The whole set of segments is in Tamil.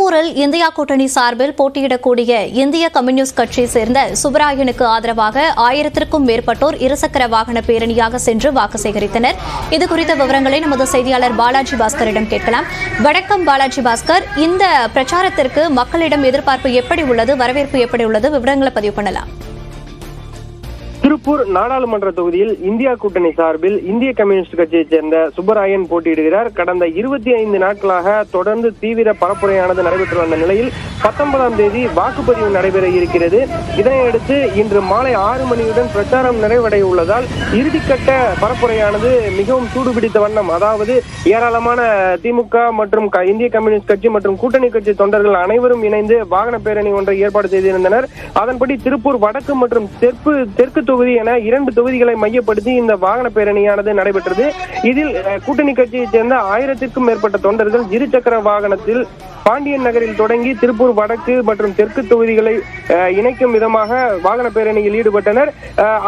திருப்பூரில் இந்தியா கூட்டணி சார்பில் போட்டியிடக்கூடிய இந்திய கம்யூனிஸ்ட் கட்சியை சேர்ந்த சுப்பராயனுக்கு ஆதரவாக 1000க்கும் மேற்பட்டோர் இருசக்கர வாகன பேரணியாக சென்று வாக்கு சேகரித்தனர். இதுகுறித்த விவரங்களை நமது செய்தியாளர் பாலாஜி பாஸ்கரிடம் கேட்கலாம். வணக்கம் பாலாஜி பாஸ்கர், இந்த பிரச்சாரத்திற்கு மக்களிடம் எதிர்பார்ப்பு எப்படி உள்ளது, வரவேற்பு எப்படி உள்ளது, விவரங்களை பதிவு பண்ணலாம். திருப்பூர் நாடாளுமன்ற தொகுதியில் இந்தியா கூட்டணி சார்பில் இந்திய கம்யூனிஸ்ட் கட்சியைச் சேர்ந்த சுப்பராயன் போட்டியிடுகிறார். கடந்த 25 நாட்களாக தொடர்ந்து தீவிர பரப்புரையானது நடைபெற்று வந்த நிலையில் 19ஆம் தேதி வாக்குப்பதிவு நடைபெற இருக்கிறது. இதனையடுத்து இன்று மாலை 6 மணியுடன் பிரச்சாரம் நிறைவடைய உள்ளதால் இறுதிக்கட்ட பரப்புரையானது மிகவும் சூடுபிடித்த வண்ணம், அதாவது ஏராளமான திமுக மற்றும் இந்திய கம்யூனிஸ்ட் கட்சி மற்றும் கூட்டணி கட்சி தொண்டர்கள் அனைவரும் இணைந்து வாகன பேரணி ஒன்றை ஏற்பாடு செய்திருந்தனர். அதன்படி திருப்பூர் வடக்கு மற்றும் தெற்கு தொகுதி என 2 தொகுதிகளை மையப்படுத்தி இந்த வாகன பேரணியானது நடைபெற்றது. இதில் கூட்டணி கட்சியைச் சேர்ந்த 1000க்கும் மேற்பட்ட தொண்டர்கள் இருசக்கர வாகனத்தில் பாண்டியன் நகரில் தொடங்கி திருப்பூர் வடக்கு மற்றும் தெற்கு தொகுதிகளை இணைக்கும் விதமாக வாகன பேரணியில் ஈடுபட்டனர்.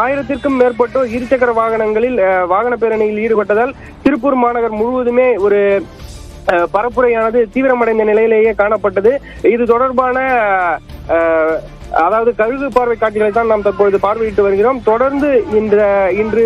1000க்கும் மேற்பட்டோர் இருசக்கர வாகனங்களில் வாகன பேரணியில் ஈடுபட்டதால் திருப்பூர் மாநகர் முழுவதுமே ஒரு பரப்புரையானது தீவிரமடைந்த நிலையிலேயே காணப்பட்டது. இது தொடர்பான அதாவது கழுகு பார்வை காட்சிகளை தான் நாம் தற்பொழுது பார்வையிட்டு வருகிறோம். தொடர்ந்து இன்று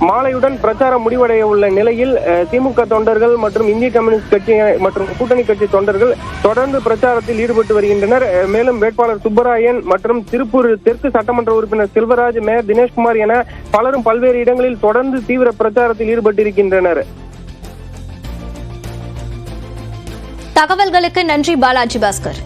மாலையுடன் பிரச்சாரம் முடிவடைய உள்ள நிலையில் திமுக தொண்டர்கள் மற்றும் இந்திய கம்யூனிஸ்ட் கட்சி மற்றும் கூட்டணி கட்சி தொண்டர்கள் தொடர்ந்து பிரச்சாரத்தில் ஈடுபட்டு வருகின்றனர். மேலும் வேட்பாளர் சுப்பராயன் மற்றும் திருப்பூர் தெற்கு சட்டமன்ற உறுப்பினர் செல்வராஜ், மேயர் தினேஷ்குமார் என பலரும் பல்வேறு இடங்களில் தொடர்ந்து தீவிர பிரச்சாரத்தில் ஈடுபட்டிருக்கின்றனர். தகவல்களுக்கு நன்றி பாலாஜி பாஸ்கர்.